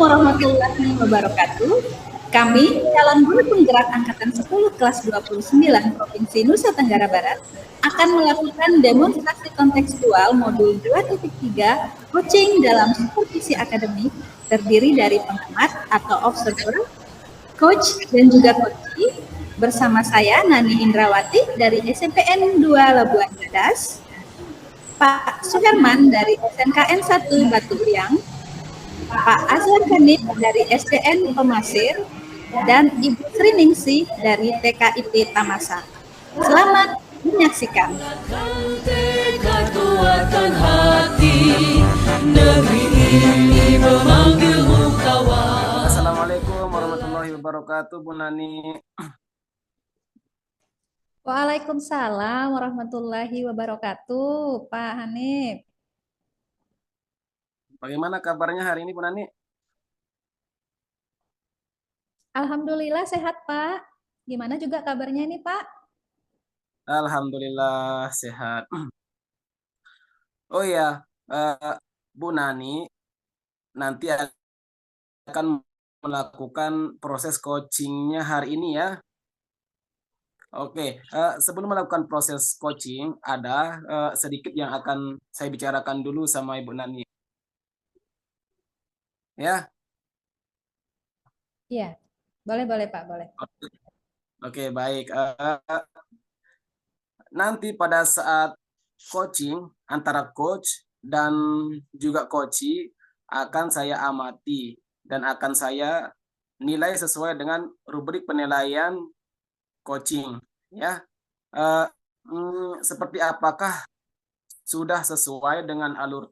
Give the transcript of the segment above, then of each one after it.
warahmatullahi wabarakatuh. Kami, calon guru penggerak Angkatan 10 kelas 29 Provinsi Nusa Tenggara Barat, akan melakukan demonstrasi kontekstual modul 2.3 coaching dalam supervisi akademik terdiri dari pengamat atau observer, coach, dan juga coachee bersama saya Nani Indrawati dari SMPN 2 Labuan Badas, Pak Suherman dari SNKN 1 Batu Liang, Pak Azhar Kanib dari SDN Pemasir, dan Ibu Sri Ningsih dari TKIP Tamasa. Selamat menyaksikan. Kekuatan hati, negeri ini memanggilmu kawan. Assalamualaikum warahmatullahi wabarakatuh, Bu Nani. Waalaikumsalam warahmatullahi wabarakatuh, Pak Hanif. Bagaimana kabarnya hari ini, Bu Nani? Alhamdulillah sehat, Pak. Gimana juga kabarnya ini, Pak? Alhamdulillah sehat. Oh ya, Bu Nani nanti akan melakukan proses coachingnya hari ini ya. Oke, sebelum melakukan proses coaching, ada sedikit yang akan saya bicarakan dulu sama Ibu Nani. Ya. Iya, boleh Pak, boleh. Oke, baik. Nanti pada saat coaching antara coach dan juga coachee akan saya amati dan akan saya nilai sesuai dengan rubrik penilaian coaching, ya. Seperti apakah sudah sesuai dengan alur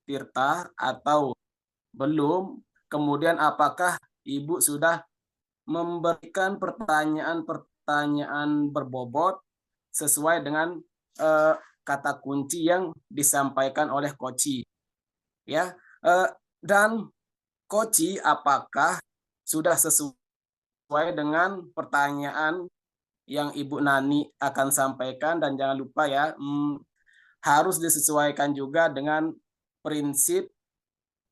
Tirta atau belum? Kemudian apakah Ibu sudah memberikan pertanyaan-pertanyaan berbobot sesuai dengan kata kunci yang disampaikan oleh coachee, ya. Dan coachee apakah sudah sesuai dengan pertanyaan yang Ibu Nani akan sampaikan, dan jangan lupa ya, harus disesuaikan juga dengan prinsip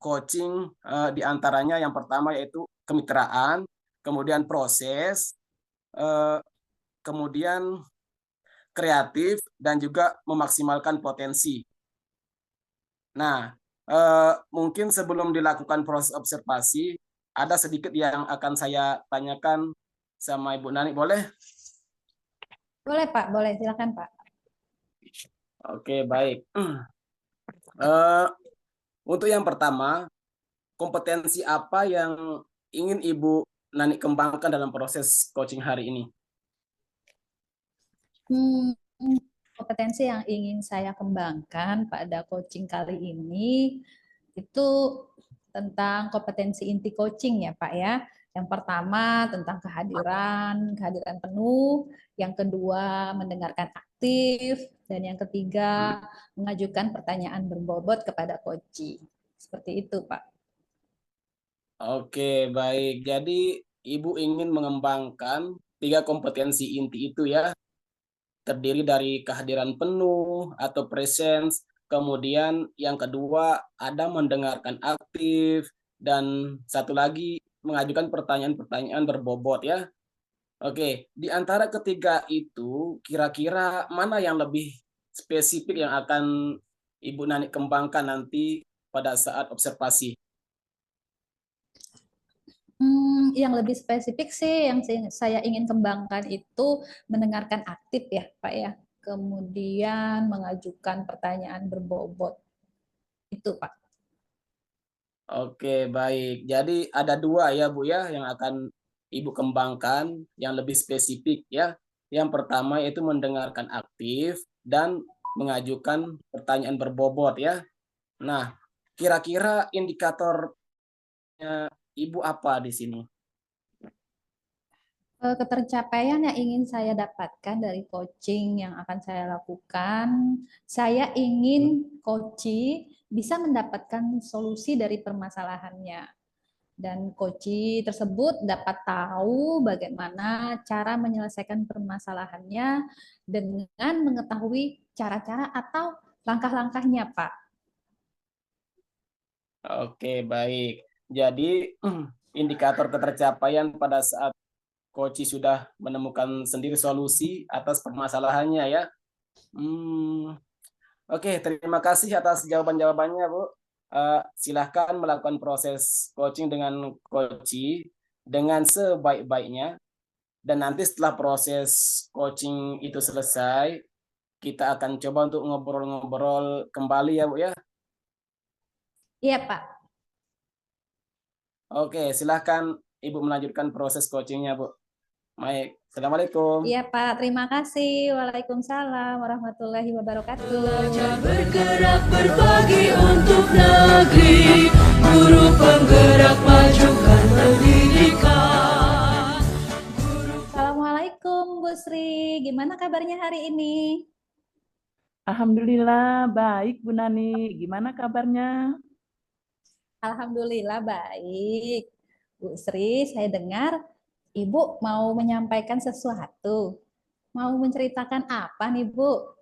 coaching, diantaranya yang pertama yaitu kemitraan, kemudian proses, kemudian kreatif, dan juga memaksimalkan potensi. Nah, mungkin sebelum dilakukan proses observasi, ada sedikit yang akan saya tanyakan sama Ibu Nani, boleh? Boleh Pak, boleh, silakan Pak. Oke, baik. Untuk yang pertama, kompetensi apa yang ingin Ibu Nani kembangkan dalam proses coaching hari ini? Kompetensi yang ingin saya kembangkan pada coaching kali ini itu tentang kompetensi inti coaching ya Pak ya. Yang pertama tentang kehadiran penuh, yang kedua mendengarkan aktif, dan yang ketiga mengajukan pertanyaan berbobot kepada coachee. Seperti itu Pak. Oke, baik. Jadi Ibu ingin mengembangkan 3 kompetensi inti itu ya, terdiri dari kehadiran penuh atau presence, kemudian yang kedua ada mendengarkan aktif, dan satu lagi mengajukan pertanyaan-pertanyaan berbobot ya. Oke, di antara ketiga itu kira-kira mana yang lebih spesifik yang akan Ibu Nani kembangkan nanti pada saat observasi? Yang lebih spesifik sih yang saya ingin kembangkan itu mendengarkan aktif ya Pak ya. Kemudian mengajukan pertanyaan berbobot. Itu Pak. Oke, baik. Jadi ada 2 ya Bu ya yang akan Ibu kembangkan yang lebih spesifik ya. Yang pertama itu mendengarkan aktif dan mengajukan pertanyaan berbobot ya. Nah, kira-kira indikatornya Ibu apa di sini? Ketercapaian yang ingin saya dapatkan dari coaching yang akan saya lakukan, saya ingin coachee bisa mendapatkan solusi dari permasalahannya. Dan coachee tersebut dapat tahu bagaimana cara menyelesaikan permasalahannya dengan mengetahui cara-cara atau langkah-langkahnya, Pak. Oke, baik. Jadi indikator ketercapaian pada saat Koci sudah menemukan sendiri solusi atas permasalahannya ya. Oke, terima kasih atas jawaban-jawabannya, Bu. Silahkan melakukan proses coaching dengan Koci dengan sebaik-baiknya. Dan nanti setelah proses coaching itu selesai, kita akan coba untuk ngobrol-ngobrol kembali ya, Bu ya. Iya, Pak. Oke, silahkan Ibu melanjutkan proses coachingnya, Bu. Baik, Assalamualaikum. Iya, Pak. Terima kasih. Waalaikumsalam warahmatullahi wabarakatuh. Belajar bergerak berbagi untuk negeri, guru penggerak majukan pendidikan. Assalamualaikum, Bu Sri. Gimana kabarnya hari ini? Alhamdulillah baik Bu Nani. Gimana kabarnya? Alhamdulillah baik. Bu Sri, saya dengar Ibu mau menyampaikan sesuatu. Mau menceritakan apa nih, Bu?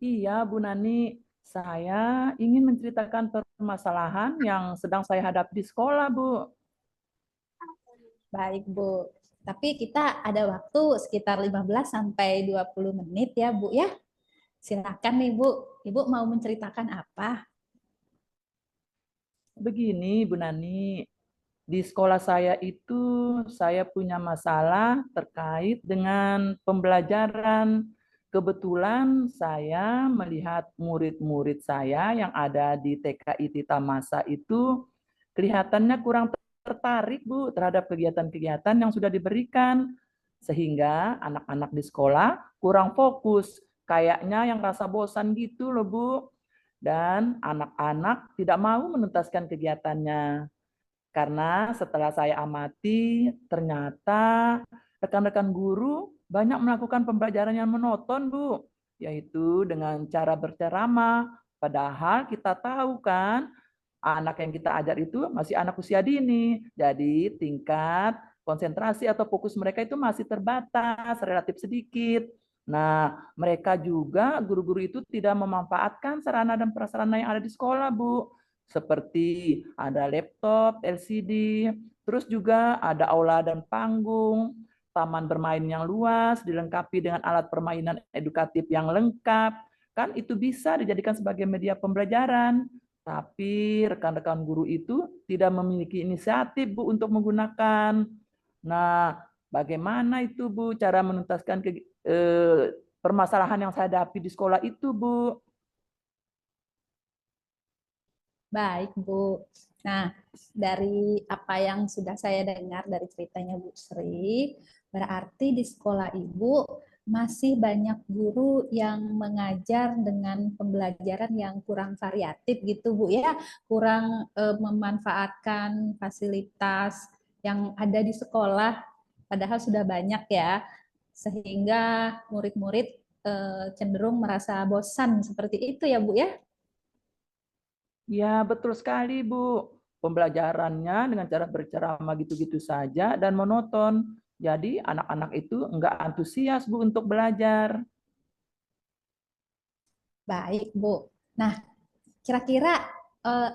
Iya Bu Nani, saya ingin menceritakan permasalahan yang sedang saya hadapi di sekolah Bu. Baik, Bu. Tapi kita ada waktu sekitar 15 sampai 20 menit ya, Bu ya. Silakan nih, Bu. Ibu mau menceritakan apa? Begini Bu Nani, di sekolah saya itu saya punya masalah terkait dengan pembelajaran. Kebetulan saya melihat murid-murid saya yang ada di TKI Titamasa itu kelihatannya kurang tertarik Bu terhadap kegiatan-kegiatan yang sudah diberikan. Sehingga anak-anak di sekolah kurang fokus. Kayaknya yang rasa bosan gitu loh Bu. Dan anak-anak tidak mau menuntaskan kegiatannya. Karena setelah saya amati, ternyata rekan-rekan guru banyak melakukan pembelajaran yang monoton, Bu. Yaitu dengan cara berceramah. Padahal kita tahu kan, anak yang kita ajar itu masih anak usia dini. Jadi tingkat konsentrasi atau fokus mereka itu masih terbatas, relatif sedikit. Nah, mereka juga guru-guru itu tidak memanfaatkan sarana dan prasarana yang ada di sekolah, Bu. Seperti ada laptop, LCD, terus juga ada aula dan panggung, taman bermain yang luas, dilengkapi dengan alat permainan edukatif yang lengkap. Kan itu bisa dijadikan sebagai media pembelajaran. Tapi rekan-rekan guru itu tidak memiliki inisiatif, Bu, untuk menggunakan. Nah, bagaimana itu, Bu, cara menuntaskan permasalahan yang saya hadapi di sekolah itu, Bu? Baik, Bu. Nah, dari apa yang sudah saya dengar dari ceritanya Bu Sri, berarti di sekolah Ibu masih banyak guru yang mengajar dengan pembelajaran yang kurang variatif gitu Bu ya, kurang memanfaatkan fasilitas yang ada di sekolah, padahal sudah banyak ya, sehingga murid-murid cenderung merasa bosan seperti itu ya Bu ya. Ya, betul sekali, Bu. Pembelajarannya dengan cara berceramah gitu-gitu saja dan monoton. Jadi anak-anak itu enggak antusias, Bu, untuk belajar. Baik, Bu. Nah, kira-kira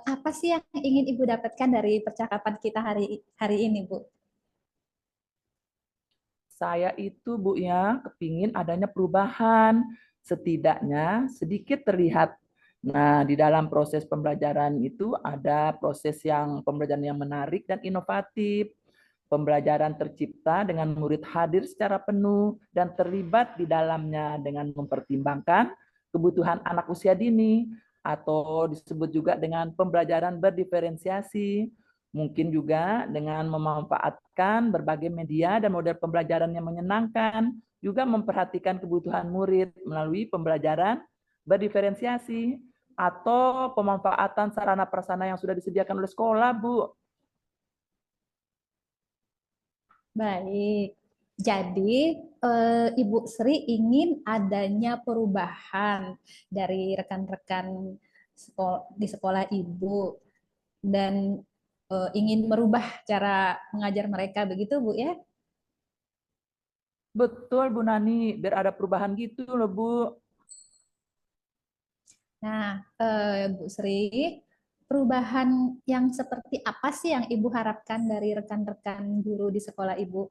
apa sih yang ingin Ibu dapatkan dari percakapan kita hari hari ini, Bu? Saya itu, Bu, ya, kepingin adanya perubahan. Setidaknya sedikit terlihat. Nah, di dalam proses pembelajaran itu ada proses yang pembelajaran yang menarik dan inovatif. Pembelajaran tercipta dengan murid hadir secara penuh dan terlibat di dalamnya dengan mempertimbangkan kebutuhan anak usia dini atau disebut juga dengan pembelajaran berdiferensiasi. Mungkin juga dengan memanfaatkan berbagai media dan model pembelajaran yang menyenangkan, juga memperhatikan kebutuhan murid melalui pembelajaran berdiferensiasi atau pemanfaatan sarana prasarana yang sudah disediakan oleh sekolah, Bu. Baik. Jadi, Ibu Sri ingin adanya perubahan dari rekan-rekan di sekolah Ibu dan ingin merubah cara mengajar mereka begitu, Bu ya? Betul, Bu Nani, biar ada perubahan gitu loh, Bu. Nah, Bu Sri, perubahan yang seperti apa sih yang Ibu harapkan dari rekan-rekan guru di sekolah Ibu?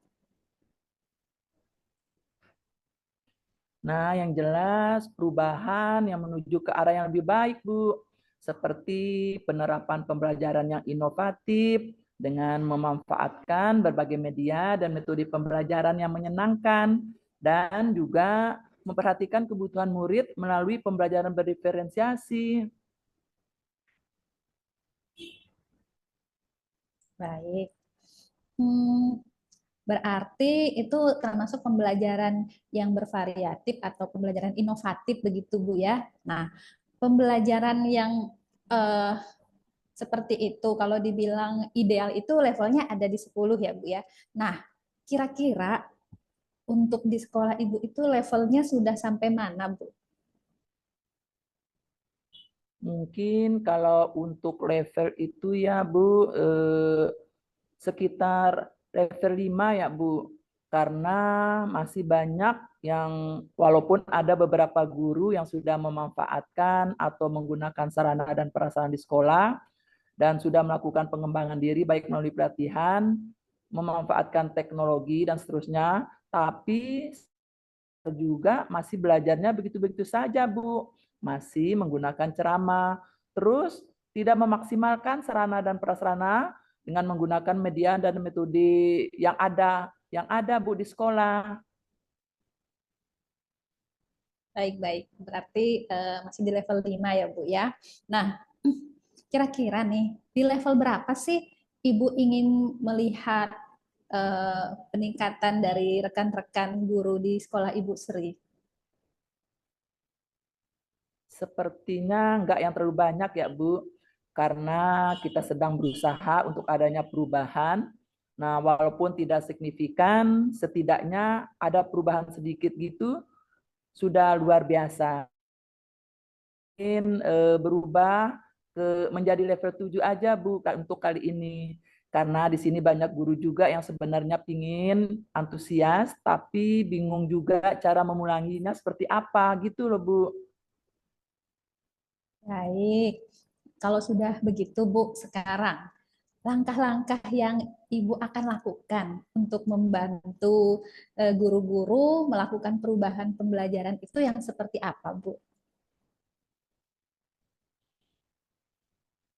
Nah, yang jelas perubahan yang menuju ke arah yang lebih baik, Bu. Seperti penerapan pembelajaran yang inovatif dengan memanfaatkan berbagai media dan metode pembelajaran yang menyenangkan dan juga memperhatikan kebutuhan murid melalui pembelajaran berdiferensiasi. Baik. Berarti itu termasuk pembelajaran yang bervariatif atau pembelajaran inovatif begitu Bu ya. Nah, pembelajaran yang eh, seperti itu kalau dibilang ideal itu levelnya ada di 10 ya Bu ya. Nah, kira-kira untuk di sekolah Ibu itu levelnya sudah sampai mana Bu? Mungkin kalau untuk level itu ya Bu, sekitar level 5 ya Bu. Karena masih banyak yang walaupun ada beberapa guru yang sudah memanfaatkan atau menggunakan sarana dan prasarana di sekolah dan sudah melakukan pengembangan diri baik melalui pelatihan, memanfaatkan teknologi dan seterusnya, tapi juga masih belajarnya begitu-begitu saja, Bu. Masih menggunakan ceramah, terus tidak memaksimalkan sarana dan prasarana dengan menggunakan media dan metode yang ada Bu di sekolah. Baik-baik, berarti masih di level 5 ya Bu ya. Nah, kira-kira nih, di level berapa sih Ibu ingin melihat peningkatan dari rekan-rekan guru di sekolah Ibu Sri? Sepertinya enggak yang terlalu banyak ya Bu, karena kita sedang berusaha untuk adanya perubahan. Nah, walaupun tidak signifikan, setidaknya ada perubahan sedikit gitu, sudah luar biasa. Ingin berubah menjadi level 7 aja Bu untuk kali ini. Karena di sini banyak guru juga yang sebenarnya pingin antusias, tapi bingung juga cara memulanginya seperti apa gitu loh Bu. Baik, kalau sudah begitu Bu, sekarang langkah-langkah yang Ibu akan lakukan untuk membantu guru-guru melakukan perubahan pembelajaran itu yang seperti apa Bu?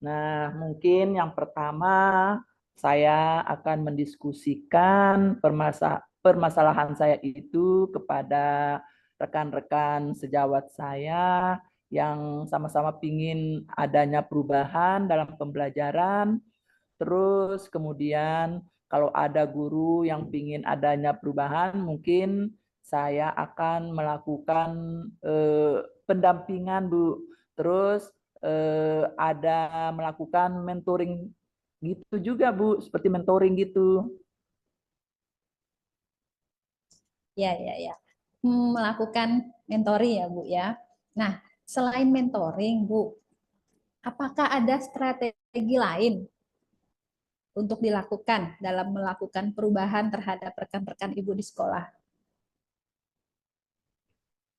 Nah, mungkin yang pertama saya akan mendiskusikan permasalahan saya itu kepada rekan-rekan sejawat saya yang sama-sama ingin adanya perubahan dalam pembelajaran. Terus kemudian kalau ada guru yang ingin adanya perubahan, mungkin saya akan melakukan pendampingan, Bu. Terus ada melakukan mentoring gitu juga, Bu, seperti mentoring gitu. Ya, ya, ya. Melakukan mentoring ya, Bu ya. Nah, selain mentoring, Bu, apakah ada strategi lain untuk dilakukan dalam melakukan perubahan terhadap rekan-rekan Ibu di sekolah?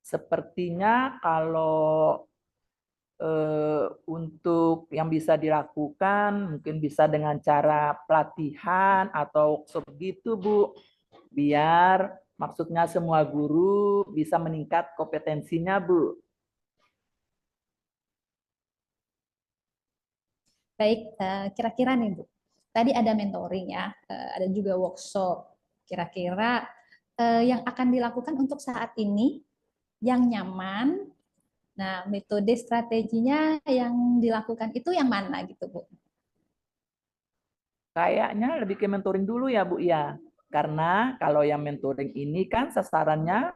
Sepertinya kalau untuk yang bisa dilakukan mungkin bisa dengan cara pelatihan atau workshop gitu Bu, biar maksudnya semua guru bisa meningkat kompetensinya Bu. Baik, kira-kira nih Bu, tadi ada mentoring ya, ada juga workshop. Kira-kira yang akan dilakukan untuk saat ini yang nyaman, nah metode strateginya yang dilakukan itu yang mana gitu Bu? Kayaknya lebih ke mentoring dulu ya Bu ya. Karena kalau yang mentoring ini kan sasarannya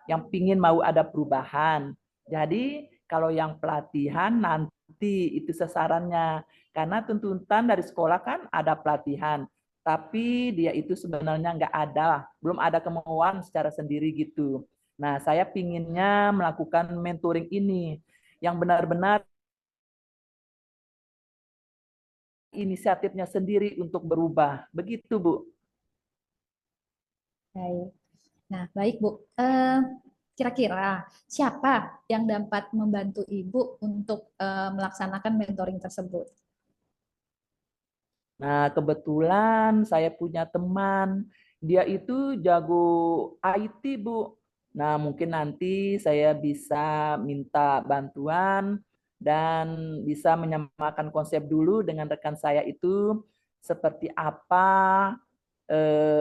yang pingin mau ada perubahan. Jadi kalau yang pelatihan nanti itu sasarannya. Karena tuntutan dari sekolah kan ada pelatihan. Tapi dia itu sebenarnya nggak ada, belum ada kemauan secara sendiri gitu. Nah, saya pinginnya melakukan mentoring ini yang benar-benar inisiatifnya sendiri untuk berubah. Begitu, Bu. Baik. Nah, baik Bu. Kira-kira siapa yang dapat membantu Ibu untuk melaksanakan mentoring tersebut? Nah, kebetulan saya punya teman, dia itu jago IT, Bu. Nah, mungkin nanti saya bisa minta bantuan dan bisa menyamakan konsep dulu dengan rekan saya itu seperti apa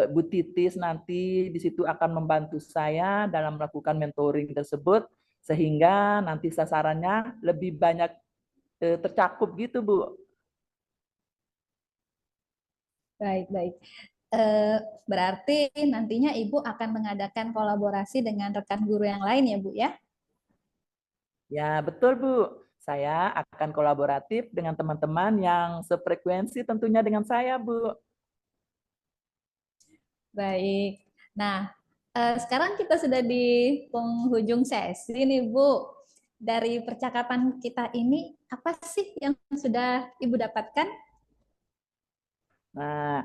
Bu Titis nanti di situ akan membantu saya dalam melakukan mentoring tersebut sehingga nanti sasarannya lebih banyak tercakup gitu, Bu. Baik, baik. Berarti nantinya Ibu akan mengadakan kolaborasi dengan rekan guru yang lain ya, Bu ya? Ya, betul, Bu. Saya akan kolaboratif dengan teman-teman yang sefrekuensi tentunya dengan saya, Bu. Baik. Nah, sekarang kita sudah di penghujung sesi nih, Bu. Dari percakapan kita ini, apa sih yang sudah Ibu dapatkan? Nah,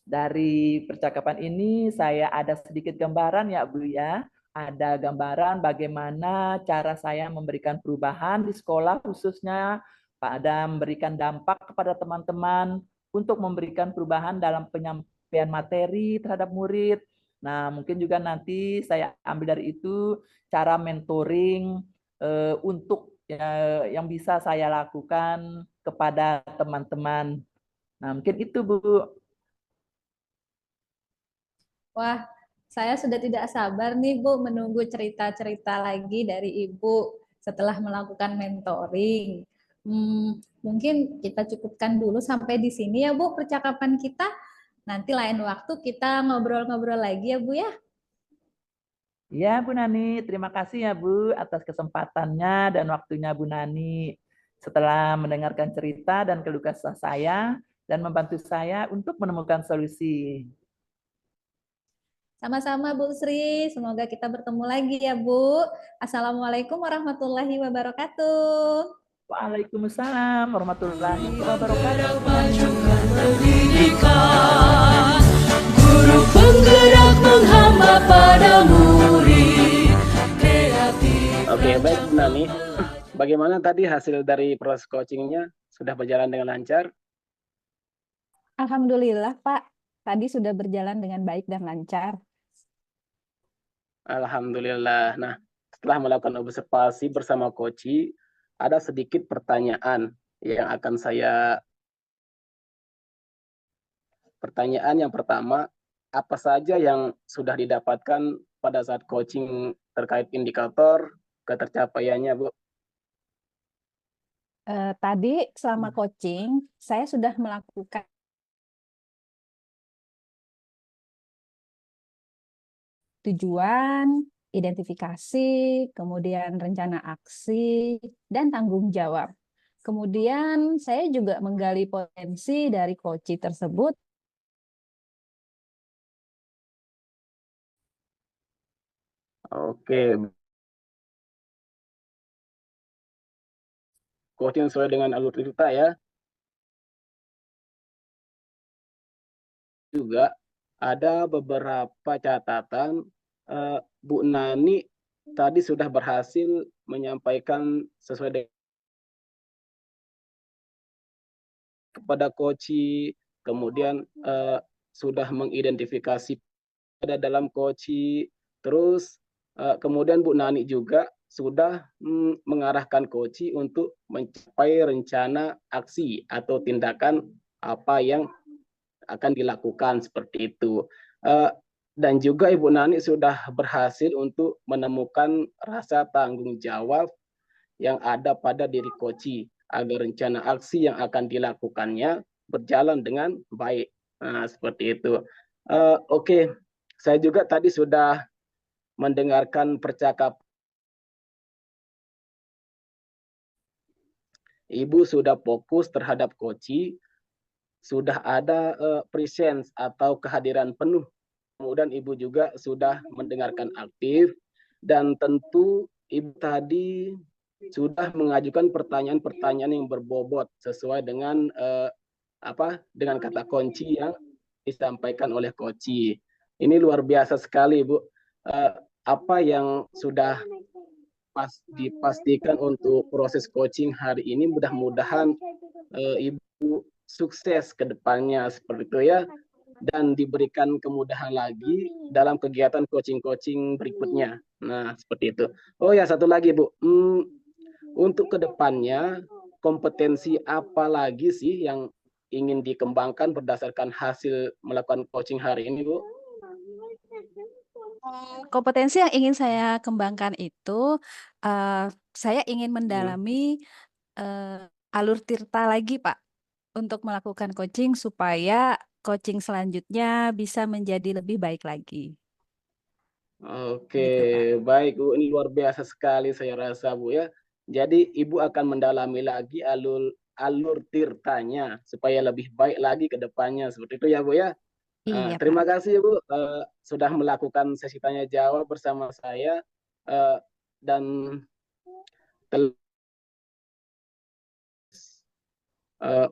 dari percakapan ini saya ada sedikit gambaran ya, Bu ya. Ada gambaran bagaimana cara saya memberikan perubahan di sekolah khususnya pada memberikan dampak kepada teman-teman untuk memberikan perubahan dalam penyampaian materi terhadap murid. Nah, mungkin juga nanti saya ambil dari itu cara mentoring untuk yang bisa saya lakukan kepada teman-teman. Nah, mungkin itu, Bu. Wah, saya sudah tidak sabar nih, Bu, menunggu cerita-cerita lagi dari Ibu setelah melakukan mentoring. Mungkin kita cukupkan dulu sampai di sini ya, Bu, percakapan kita. Nanti lain waktu kita ngobrol-ngobrol lagi ya, Bu ya. Ya, Bu Nani, terima kasih ya Bu atas kesempatannya dan waktunya Bu Nani. Setelah mendengarkan cerita dan keluh kesah saya dan membantu saya untuk menemukan solusi. Sama-sama Bu Sri, semoga kita bertemu lagi ya Bu. Assalamualaikum warahmatullahi wabarakatuh. Waalaikumsalam warahmatullahi Guru wabarakatuh. penggerak majukan pendidikan, guru penggerak menghamba pada murid, kreatif. Oke, baik Bu Nani. Bagaimana tadi hasil dari proses coachingnya? Sudah berjalan dengan lancar? Alhamdulillah Pak, tadi sudah berjalan dengan baik dan lancar. Alhamdulillah. Nah, setelah melakukan observasi bersama Koci, ada sedikit pertanyaan yang akan saya. Pertanyaan yang pertama, apa saja yang sudah didapatkan pada saat coaching terkait indikator ketercapaiannya, Bu? Tadi selama coaching, saya sudah melakukan tujuan, identifikasi, kemudian rencana aksi, dan tanggung jawab. Kemudian saya juga menggali potensi dari coach tersebut. Oke, coaching sesuai dengan alur cerita ya. Juga ada beberapa catatan, Bu Nani tadi sudah berhasil menyampaikan sesuai dengan kepada Koci, kemudian sudah mengidentifikasi ada dalam Koci, terus kemudian Bu Nani juga sudah mengarahkan Koci untuk mencapai rencana aksi atau tindakan apa yang akan dilakukan seperti itu. Dan juga Ibu Nani sudah berhasil untuk menemukan rasa tanggung jawab yang ada pada diri Koci agar rencana aksi yang akan dilakukannya berjalan dengan baik. Nah, seperti itu. Oke, saya juga tadi sudah mendengarkan percakapan. Ibu sudah fokus terhadap Koci, sudah ada presence atau kehadiran penuh. Kemudian Ibu juga sudah mendengarkan aktif dan tentu Ibu tadi sudah mengajukan pertanyaan-pertanyaan yang berbobot sesuai dengan dengan kata kunci yang disampaikan oleh Koci. Ini luar biasa sekali, Bu. Apa yang sudah dipastikan untuk proses coaching hari ini, mudah-mudahan Ibu sukses ke depannya seperti itu ya, dan diberikan kemudahan lagi dalam kegiatan coaching-coaching berikutnya. Nah, seperti itu. Oh ya, satu lagi Bu, untuk ke depannya kompetensi apa lagi sih yang ingin dikembangkan berdasarkan hasil melakukan coaching hari ini, Bu? Kompetensi yang ingin saya kembangkan itu, saya ingin mendalami alur tirta lagi, Pak, untuk melakukan coaching supaya coaching selanjutnya bisa menjadi lebih baik lagi. Oke, Gitu, Pak. baik Bu. Ini luar biasa sekali saya rasa Bu ya. Jadi Ibu akan mendalami lagi alur tirtanya supaya lebih baik lagi ke depannya. Seperti itu ya Bu ya. Iya, Pak. Terima kasih Bu sudah melakukan sesi tanya jawab bersama saya dan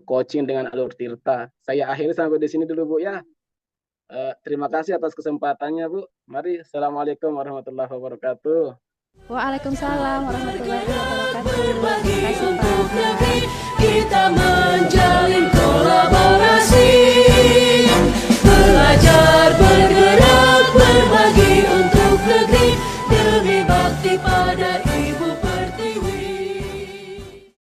coaching dengan alur tirta. Saya akhiri sampai di sini dulu Bu ya. Terima kasih atas kesempatannya Bu. Mari, Assalamualaikum warahmatullahi wabarakatuh. Waalaikumsalam warahmatullahi wabarakatuh. Berbagi Terima kasih, untuk Pak. negeri, kita menjalin kolaborasi.